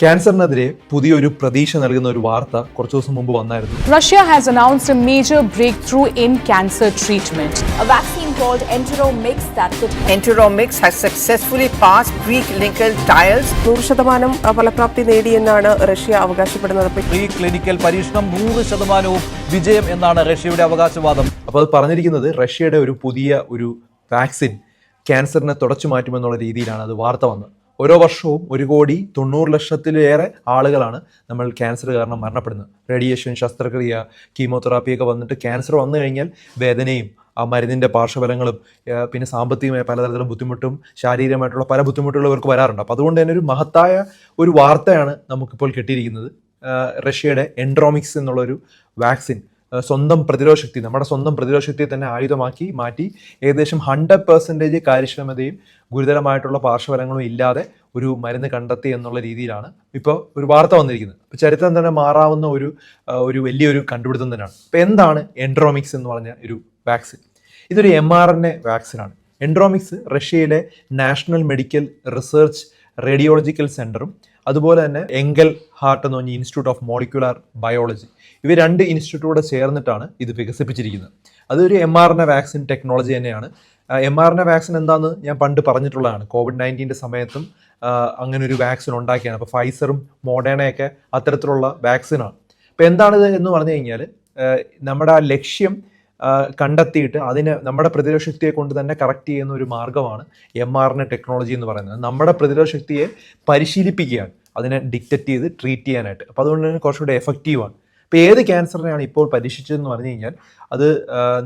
ക്യാൻസറിനെതിരെ പുതിയൊരു പ്രതീക്ഷ നൽകുന്ന ഒരു വാർത്ത കുറച്ചു ദിവസം മുമ്പ് വന്നായിരുന്നു. Russia has announced a major breakthrough in cancer treatment. A vaccine called Enteromix Enteromix has successfully passed pre-clinical trials. 100% ഫലപ്രാപ്തി നേടിയെന്നാണ് റഷ്യ അവകാശപ്പെടുന്നത്. പ്രീ ക്ലിനിക്കൽ പരീക്ഷണം 100% വിജയം എന്നാണ് റഷ്യയുടെ അവകാശവാദം. അപ്പോൾ അത് പറഞ്ഞിരിക്കുന്നത് റഷ്യയുടെ ഒരു പുതിയ വാക്സിൻ ക്യാൻസറിനെ തുടച്ചു മാറ്റുമെന്നുള്ള രീതിയിലാണ് അത് വാർത്ത വന്നത്. ഓരോ വർഷവും 1,90,00,000 ആളുകളാണ് നമ്മൾ ക്യാൻസർ കാരണം മരണപ്പെടുന്നത്. റേഡിയേഷൻ, ശസ്ത്രക്രിയ, കീമോതെറാപ്പിയൊക്കെ വന്നിട്ട് ക്യാൻസർ വന്നു കഴിഞ്ഞാൽ വേദനയും ആ മരുന്നിൻ്റെ പാർശ്വഫലങ്ങളും പിന്നെ സാമ്പത്തികമായ പലതരത്തിലുള്ള ബുദ്ധിമുട്ടും ശാരീരികമായിട്ടുള്ള പല ബുദ്ധിമുട്ടുകളും ഇവർക്ക് വരാറുണ്ട്. അപ്പോൾ അതുകൊണ്ട് തന്നെ ഒരു മഹത്തായ ഒരു വാർത്തയാണ് നമുക്കിപ്പോൾ കിട്ടിയിരിക്കുന്നത്. റഷ്യയുടെ എൻഡ്രോമിക്സ് എന്നുള്ളൊരു വാക്സിൻ സ്വന്തം പ്രതിരോധശക്തി, നമ്മുടെ സ്വന്തം പ്രതിരോധശക്തിയെ തന്നെ ആയുധമാക്കി മാറ്റി ഏകദേശം 100% കാര്യക്ഷമതയും ഗുരുതരമായിട്ടുള്ള പാർശ്വഫലങ്ങളും ഇല്ലാതെ ഒരു മരുന്ന് കണ്ടെത്തി എന്നുള്ള രീതിയിലാണ് ഇപ്പോൾ ഒരു വാർത്ത വന്നിരിക്കുന്നത്. ഇപ്പോൾ ചരിത്രം തന്നെ മാറാവുന്ന ഒരു വലിയൊരു കണ്ടുപിടുത്തം തന്നെയാണ്. ഇപ്പോൾ എന്താണ് എൻഡ്രോമിക്സ് എന്ന് പറഞ്ഞ ഒരു വാക്സിൻ? ഇതൊരു mRNA വാക്സിനാണ്. എൻഡ്രോമിക്സ് റഷ്യയിലെ നാഷണൽ മെഡിക്കൽ റിസർച്ച് റേഡിയോളജിക്കൽ സെൻറ്ററും അതുപോലെ തന്നെ എങ്കൽ ഹാർട്ട് എന്ന് പറഞ്ഞ ഇൻസ്റ്റിറ്റ്യൂട്ട് ഓഫ് മോളിക്കുലാർ ബയോളജി, ഇവർ 2 ഇൻസ്റ്റിറ്റ്യൂട്ടോടെ ചേർന്നിട്ടാണ് ഇത് വികസിപ്പിച്ചിരിക്കുന്നത്. അതൊരു mRNA വാക്സിൻ ടെക്നോളജി തന്നെയാണ്. mRNA വാക്സിൻ എന്താണെന്ന് ഞാൻ പണ്ട് പറഞ്ഞിട്ടുള്ളതാണ്. COVID-19 സമയത്തും അങ്ങനെ ഒരു വാക്സിൻ ഉണ്ടാക്കിയാണ്. അപ്പോൾ ഫൈസറും മോഡേണയൊക്കെ അത്തരത്തിലുള്ള വാക്സിനാണ്. അപ്പോൾ എന്താണിത് എന്ന് പറഞ്ഞു കഴിഞ്ഞാൽ നമ്മുടെ ആ ലക്ഷ്യം കണ്ടെത്തിയിട്ട് അതിനെ നമ്മുടെ പ്രതിരോധശക്തിയെ കൊണ്ട് തന്നെ കറക്റ്റ് ചെയ്യുന്ന ഒരു മാർഗ്ഗമാണ് mRNA ടെക്നോളജി എന്ന് പറയുന്നത്. നമ്മുടെ പ്രതിരോധശക്തിയെ പരിശീലിപ്പിക്കുകയാണ്, അതിനെ ഡിക്റ്ററ്റ് ചെയ്ത് ട്രീറ്റ് ചെയ്യാനായിട്ട്. അപ്പോൾ അതുകൊണ്ട് തന്നെ കുറച്ചുകൂടെ എഫക്റ്റീവാണ്. ഇപ്പോൾ ഏത് ക്യാൻസറിനെയാണ് ഇപ്പോൾ പരീക്ഷിച്ചതെന്ന് പറഞ്ഞു കഴിഞ്ഞാൽ അത്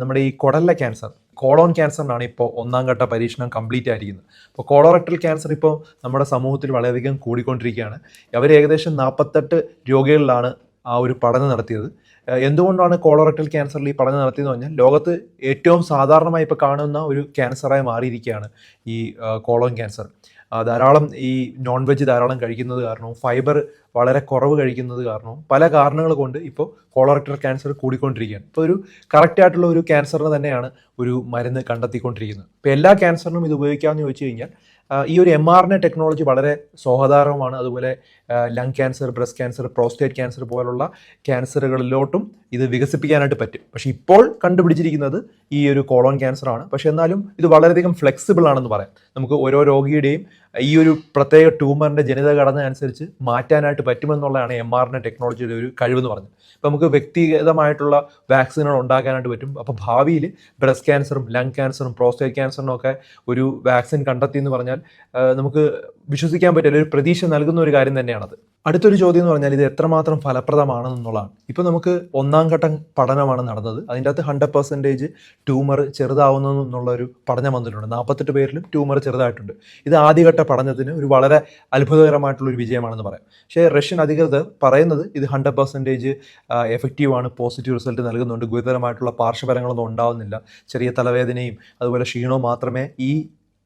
നമ്മുടെ ഈ കുടലിലെ ക്യാൻസർ, കോളോൺ ക്യാൻസറിനാണ് ഇപ്പോൾ 1ാം ഘട്ട പരീക്ഷണം കംപ്ലീറ്റ് ആയിരിക്കുന്നത്. അപ്പോൾ കോളോറക്ടൽ ക്യാൻസർ ഇപ്പോൾ നമ്മുടെ സമൂഹത്തിൽ വളരെയധികം കൂടിക്കൊണ്ടിരിക്കുകയാണ്. അവർ ഏകദേശം 48 രോഗികളിലാണ് ആ ഒരു പഠനം നടത്തിയത്. എന്തുകൊണ്ടാണ് കോളോറക്ടൽ ക്യാൻസറിൽ ഈ പഠനം നടത്തിയെന്ന് പറഞ്ഞാൽ ലോകത്ത് ഏറ്റവും സാധാരണമായി ഇപ്പോൾ കാണുന്ന ഒരു ക്യാൻസറായി മാറിയിരിക്കുകയാണ് ഈ കോളോൺ ക്യാൻസർ. ധാരാളം ഈ നോൺ വെജ് ധാരാളം കഴിക്കുന്നത് കാരണവും ഫൈബർ വളരെ കുറവ് കഴിക്കുന്നത് കാരണവും പല കാരണങ്ങൾ കൊണ്ട് ഇപ്പോൾ കോളോറക്ടൽ ക്യാൻസർ കൂടിക്കൊണ്ടിരിക്കുകയാണ്. ഇപ്പോൾ ഒരു കറക്റ്റായിട്ടുള്ള ഒരു ക്യാൻസറിന് തന്നെയാണ് ഒരു മരുന്ന് കണ്ടെത്തിക്കൊണ്ടിരിക്കുന്നത്. ഇപ്പോൾ എല്ലാ ക്യാൻസറിനും ഇത് ഉപയോഗിക്കാമെന്ന് ചോദിച്ചു കഴിഞ്ഞാൽ ഈ ഒരു mRNA ടെക്നോളജി വളരെ സ്വാഗതാർഹമാണ്. അതുപോലെ lung cancer, breast cancer, prostate cancer പോലുള്ള ക്യാൻസറുകളിലോട്ടും ഇത് വികസിപ്പിക്കാനായിട്ട് പറ്റും. പക്ഷേ ഇപ്പോൾ കണ്ടുപിടിച്ചിരിക്കുന്നത് ഈ ഒരു കോളോൺ ക്യാൻസറാണ്. പക്ഷേ എന്നാലും ഇത് വളരെയധികം ഫ്ലെക്സിബിൾ ആണെന്ന് പറയാം. നമുക്ക് ഓരോ രോഗിയുടെയും ഈ ഒരു പ്രത്യേക ട്യൂമറിൻ്റെ ജനിതഘടന അനുസരിച്ച് മാറ്റാനായിട്ട് പറ്റുമെന്നുള്ളതാണ് mRNA ടെക്നോളജിയുടെ ഒരു കഴിവെന്ന് പറഞ്ഞത്. ഇപ്പോൾ നമുക്ക് വ്യക്തിഗതമായിട്ടുള്ള വാക്സിനുകൾ ഉണ്ടാക്കാനായിട്ട് പറ്റും. അപ്പോൾ ഭാവിയിൽ ബ്രസ്റ്റ് ക്യാൻസറും ലങ് ക്യാൻസറും പ്രോസ്റ്റേറ്റ് ക്യാൻസറിനും ഒക്കെ ഒരു വാക്സിൻ കണ്ടെത്തി എന്ന് പറഞ്ഞാൽ നമുക്ക് വിശ്വസിക്കാൻ പറ്റില്ല, ഒരു പ്രതീക്ഷ നൽകുന്ന ഒരു കാര്യം തന്നെയാണത്. അടുത്തൊരു ചോദ്യം എന്ന് പറഞ്ഞാൽ ഇത് എത്രമാത്രം ഫലപ്രദമാണെന്നുള്ളതാണ്. ഇപ്പോൾ നമുക്ക് 1ാം ഘട്ടം പഠനമാണ് നടന്നത്. അതിൻ്റെ അകത്ത് 100% ട്യൂമർ ചെറുതാവുന്നതെന്നുള്ളൊരു പഠനം വന്നിട്ടുണ്ട്. 48 പേരിലും ട്യൂമർ ചെറുതായിട്ടുണ്ട്. ഇത് ആദ്യഘട്ട പഠനത്തിന് ഒരു വളരെ അത്ഭുതകരമായിട്ടുള്ളൊരു വിജയമാണെന്ന് പറയാം. പക്ഷേ റഷ്യൻ അധികൃതർ പറയുന്നത് ഇത് 100% എഫക്റ്റീവാണ്, പോസിറ്റീവ് റിസൾട്ട് നൽകുന്നുണ്ട്, ഗുരുതരമായിട്ടുള്ള പാർശ്വഫലങ്ങളൊന്നും ഉണ്ടാവുന്നില്ല, ചെറിയ തലവേദനയും അതുപോലെ ക്ഷീണവും മാത്രമേ ഈ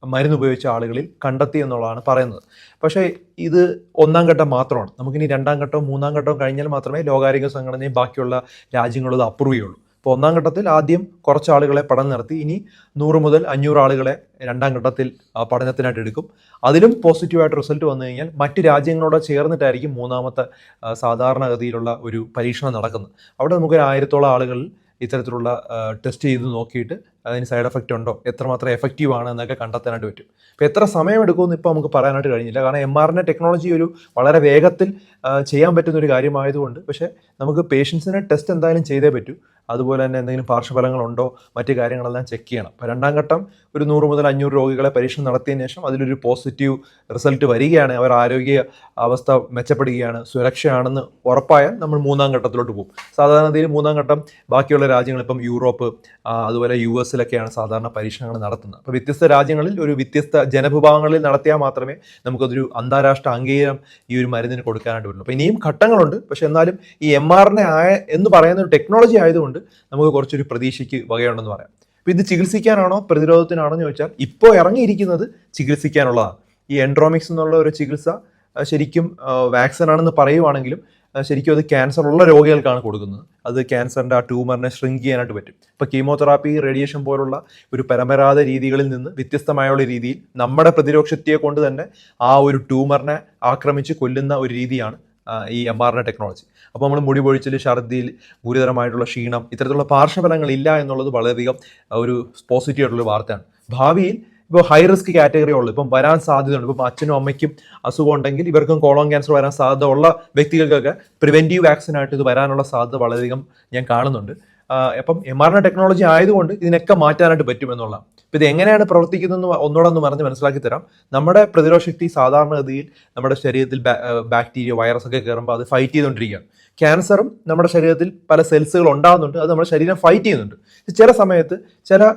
മരുന്ന് ഉപയോഗിച്ച ആളുകളിൽ കണ്ടെത്തി എന്നുള്ളതാണ് പറയുന്നത്. പക്ഷേ ഇത് 1ാം ഘട്ടം മാത്രമാണ്. നമുക്കിനി 2ാം ഘട്ടവും 3ാം ഘട്ടവും കഴിഞ്ഞാൽ മാത്രമേ ലോകാരോഗ്യ സംഘടനയും ബാക്കിയുള്ള രാജ്യങ്ങളും ഇത് അപ്രൂവ് ചെയ്യുള്ളൂ. ഇപ്പോൾ 1ാം ഘട്ടത്തിൽ ആദ്യം കുറച്ച് ആളുകളെ പഠനം നടത്തി, ഇനി 100 മുതൽ 500 ആളുകളെ 2ാം ഘട്ടത്തിൽ പഠനത്തിനായിട്ട് എടുക്കും. അതിലും പോസിറ്റീവായിട്ട് റിസൾട്ട് വന്നു കഴിഞ്ഞാൽ മറ്റ് രാജ്യങ്ങളോട് ചേർന്നിട്ടായിരിക്കും 3ാമത്തെ സാധാരണഗതിയിലുള്ള ഒരു പരീക്ഷണം നടക്കുന്നത്. അവിടെ നമുക്ക് 1000-ഓളം ആളുകളിൽ ഇത്തരത്തിലുള്ള ടെസ്റ്റ് ചെയ്ത് നോക്കിയിട്ട് അതിന് സൈഡ് എഫക്റ്റ് ഉണ്ടോ, എത്രമാത്രം എഫക്റ്റീവ് ആണ് എന്നൊക്കെ കണ്ടെത്താനായിട്ട് പറ്റും. ഇപ്പോൾ എത്ര സമയം എടുക്കുമെന്ന് ഇപ്പോൾ നമുക്ക് പറയാനായിട്ട് കഴിഞ്ഞില്ല. കാരണം mRNA ടെക്നോളജി ഒരു വളരെ വേഗത്തിൽ ചെയ്യാൻ പറ്റുന്ന ഒരു കാര്യമായതുകൊണ്ട്. പക്ഷേ നമുക്ക് പേഷ്യൻസിനെ ടെസ്റ്റ് എന്തായാലും ചെയ്തേ പറ്റൂ. അതുപോലെ തന്നെ എന്തെങ്കിലും പാർശ്വഫലങ്ങളുണ്ടോ മറ്റു കാര്യങ്ങളെല്ലാം ചെക്ക് ചെയ്യണം. അപ്പോൾ 2ാം ഘട്ടം ഒരു 100 മുതൽ 500 രോഗികളെ പരീക്ഷണം നടത്തിയതിനു ശേഷം അതിലൊരു പോസിറ്റീവ് റിസൾട്ട് വരികയാണ്, അവർ ആരോഗ്യ അവസ്ഥ മെച്ചപ്പെടുകയാണ്, സുരക്ഷയാണെന്ന് ഉറപ്പായാൽ നമ്മൾ 3ാം ഘട്ടത്തിലോട്ട് പോകും. സാധാരണഗതിയിൽ 3ാം ഘട്ടം ബാക്കിയുള്ള രാജ്യങ്ങൾ, ഇപ്പം യൂറോപ്പ് അതുപോലെ US-ലൊക്കെയാണ് സാധാരണ പരീക്ഷണങ്ങൾ നടത്തുന്നത്. അപ്പോൾ വ്യത്യസ്ത രാജ്യങ്ങളിൽ ഒരു വ്യത്യസ്ത ജനവിഭാഗങ്ങളിൽ നടത്തിയാൽ മാത്രമേ നമുക്കതൊരു അന്താരാഷ്ട്ര അംഗീകാരം ഈ ഒരു മരുന്നിന് കൊടുക്കാനായിട്ട് പറ്റുള്ളൂ. അപ്പോൾ ഇനിയും ഘട്ടങ്ങളുണ്ട്. പക്ഷെ എന്നാലും ഈ mRNA എന്ന് പറയുന്ന ഒരു ടെക്നോളജി ആയതുകൊണ്ട് നമുക്ക് കുറച്ചൊരു പ്രതീക്ഷയ്ക്ക് വകയുണ്ടെന്ന് പറയാം. അപ്പോൾ ഇത് ചികിത്സിക്കാനാണോ പ്രതിരോധത്തിനാണോ എന്ന് ചോദിച്ചാൽ ഇപ്പോൾ ഇറങ്ങിയിരിക്കുന്നത് ചികിത്സിക്കാനുള്ളതാണ്. ഈ എൻഡ്രോമിക്സ് എന്നുള്ള ഒരു ചികിത്സ ശരിക്കും വാക്സിൻ ആണെന്ന് പറയുവാണെങ്കിലും ശരിക്കും അത് ക്യാൻസർ ഉള്ള രോഗികൾക്കാണ് കൊടുക്കുന്നത്. അത് ക്യാൻസറിൻ്റെ ആ ട്യൂമറിനെ ഷ്രിങ്ക് ചെയ്യാനായിട്ട് പറ്റും. ഇപ്പോൾ കീമോതെറാപ്പി, റേഡിയേഷൻ പോലുള്ള ഒരു പരമ്പരാഗത രീതികളിൽ നിന്ന് വ്യത്യസ്തമായുള്ള രീതിയിൽ നമ്മുടെ പ്രതിരോധശക്തിയെ കൊണ്ട് തന്നെ ആ ഒരു ട്യൂമറിനെ ആക്രമിച്ച് കൊല്ലുന്ന ഒരു രീതിയാണ് ഈ mRNA ടെക്നോളജി. അപ്പോൾ നമ്മൾ മുടി പൊഴിച്ചിൽ, ഛർദിയിൽ, ഗുരുതരമായിട്ടുള്ള ക്ഷീണം, ഇത്തരത്തിലുള്ള പാർശ്വഫലങ്ങൾ ഇല്ല എന്നുള്ളത് വളരെയധികം ഒരു പോസിറ്റീവ് ആയിട്ടുള്ള വാർത്തയാണ്. ഭാവിയിൽ ഇപ്പോൾ ഹൈ റിസ്ക് കാറ്റഗറി ഉള്ളു, ഇപ്പം വരാൻ സാധ്യതയുണ്ട്. ഇപ്പം അച്ഛനും അമ്മയ്ക്കും അസുഖം ഉണ്ടെങ്കിൽ ഇവർക്കും കോളോൺ ക്യാൻസർ വരാൻ സാധ്യത ഉള്ള വ്യക്തികൾക്കൊക്കെ പ്രിവെൻറ്റീവ് വാക്സിനായിട്ട് ഇത് വരാനുള്ള സാധ്യത വളരെയധികം ഞാൻ കാണുന്നുണ്ട്. അപ്പം mRNA ടെക്നോളജി ആയതുകൊണ്ട് ഇതിനൊക്കെ മാറ്റാനായിട്ട് പറ്റുമെന്നുള്ളതാണ്. അപ്പോൾ ഇത് എങ്ങനെയാണ് പ്രവർത്തിക്കുന്നതെന്ന് ഒന്നുകൂടെ ഒന്ന് പറഞ്ഞ് മനസ്സിലാക്കി തരാം. നമ്മുടെ പ്രതിരോധശക്തി സാധാരണഗതിയിൽ നമ്മുടെ ശരീരത്തിൽ ബാക്ടീരിയ, വൈറസ് ഒക്കെ കയറുമ്പോൾ അത് ഫൈറ്റ് ചെയ്തുകൊണ്ടിരിക്കുകയാണ്. ക്യാൻസറും നമ്മുടെ ശരീരത്തിൽ പല സെൽസുകൾ ഉണ്ടാകുന്നുണ്ട്, അത് നമ്മുടെ ശരീരം ഫൈറ്റ് ചെയ്യുന്നുണ്ട്. ചില സമയത്ത് ചില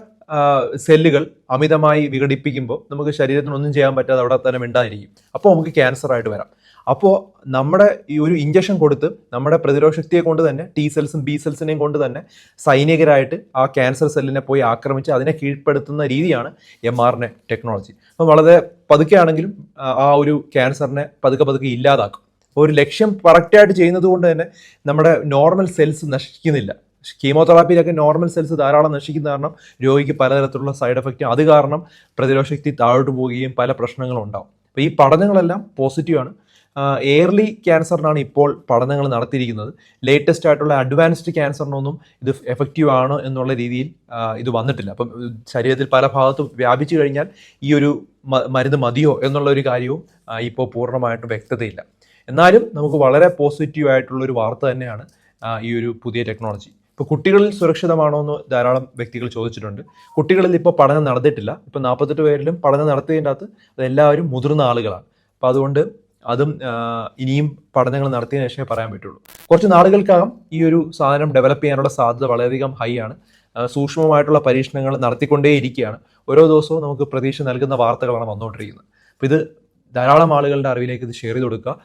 സെല്ലുകൾ അമിതമായി വിഘടിപ്പിക്കുമ്പോൾ നമുക്ക് ശരീരത്തിനൊന്നും ചെയ്യാൻ പറ്റാതെ അവിടെ തന്നെ മിണ്ടാതിരിക്കും. അപ്പോൾ നമുക്ക് ക്യാൻസറായിട്ട് വരാം. അപ്പോൾ നമ്മുടെ ഈ ഒരു ഇഞ്ചക്ഷൻ കൊടുത്ത് നമ്മുടെ പ്രതിരോധശക്തിയെ കൊണ്ട് തന്നെ ടി സെൽസും ബി സെൽസിനെയും കൊണ്ട് തന്നെ സൈനികരായിട്ട് ആ ക്യാൻസർ സെല്ലിനെ പോയി ആക്രമിച്ച് അതിനെ കീഴ്പ്പെടുത്തുന്ന രീതിയാണ് mRNA ടെക്നോളജി. അപ്പം വളരെ പതുക്കെയാണെങ്കിലും ആ ഒരു ക്യാൻസറിനെ പതുക്കെ ഇല്ലാതാക്കും. അപ്പോൾ ഒരു ലക്ഷ്യം കറക്റ്റായിട്ട് ചെയ്യുന്നത് കൊണ്ട് തന്നെ നമ്മുടെ നോർമൽ സെൽസ് നശിക്കുന്നില്ല. കീമോതെറാപ്പിയിലൊക്കെ നോർമൽ സെൽസ് ധാരാളം നശിക്കുന്ന കാരണം രോഗിക്ക് പലതരത്തിലുള്ള സൈഡ് എഫക്റ്റും, അത് കാരണം പ്രതിരോധശക്തി താഴോട്ട് പോവുകയും പല പ്രശ്നങ്ങളും ഉണ്ടാവും. അപ്പോൾ ഈ പഠനങ്ങളെല്ലാം പോസിറ്റീവാണ്. എയർലി ക്യാൻസറിനാണ് ഇപ്പോൾ പഠനങ്ങൾ നടത്തിയിരിക്കുന്നത്. ലേറ്റസ്റ്റ് ആയിട്ടുള്ള അഡ്വാൻസ്ഡ് ക്യാൻസറിനൊന്നും ഇത് എഫക്റ്റീവ് ആണ് എന്നുള്ള രീതിയിൽ ഇത് വന്നിട്ടില്ല. അപ്പം ശരീരത്തിൽ പല ഭാഗത്തും വ്യാപിച്ചു കഴിഞ്ഞാൽ ഈ ഒരു മരുന്ന് മതിയോ എന്നുള്ള ഒരു കാര്യവും ഇപ്പോൾ പൂർണ്ണമായിട്ടും വ്യക്തതയില്ല. എന്നാലും നമുക്ക് വളരെ പോസിറ്റീവ് ആയിട്ടുള്ളൊരു വാർത്ത തന്നെയാണ് ഈ ഒരു പുതിയ ടെക്നോളജി. ഇപ്പോൾ കുട്ടികളിൽ സുരക്ഷിതമാണോ എന്ന് ധാരാളം വ്യക്തികൾ ചോദിച്ചിട്ടുണ്ട്. കുട്ടികളിൽ ഇപ്പോൾ പഠനം നടത്തിയിട്ടില്ല. ഇപ്പോൾ 48 പേരിലും പഠനം നടത്തിയതിൻ്റെ അകത്ത് അതെല്ലാവരും മുതിർന്ന ആളുകളാണ്. അപ്പോൾ അതുകൊണ്ട് അതും ഇനിയും പഠനങ്ങൾ നടത്തിയതിനു ശേഷമേ പറയാൻ പറ്റുള്ളൂ. കുറച്ച് നാളുകൾക്കകം ഈ ഒരു സാധനം ഡെവലപ്പ് ചെയ്യാനുള്ള സാധ്യത വളരെയധികം ഹൈ ആണ്. സൂക്ഷ്മമായിട്ടുള്ള പരീക്ഷണങ്ങൾ നടത്തിക്കൊണ്ടേയിരിക്കുകയാണ്. ഓരോ ദിവസവും നമുക്ക് പ്രതീക്ഷ നൽകുന്ന വാർത്തകളാണ് വന്നുകൊണ്ടിരിക്കുന്നത്. അപ്പോൾ ഇത് ധാരാളം ആളുകളുടെ അറിവിലേക്ക് ഇത് ഷെയർ ചെയ്ത് കൊടുക്കുക.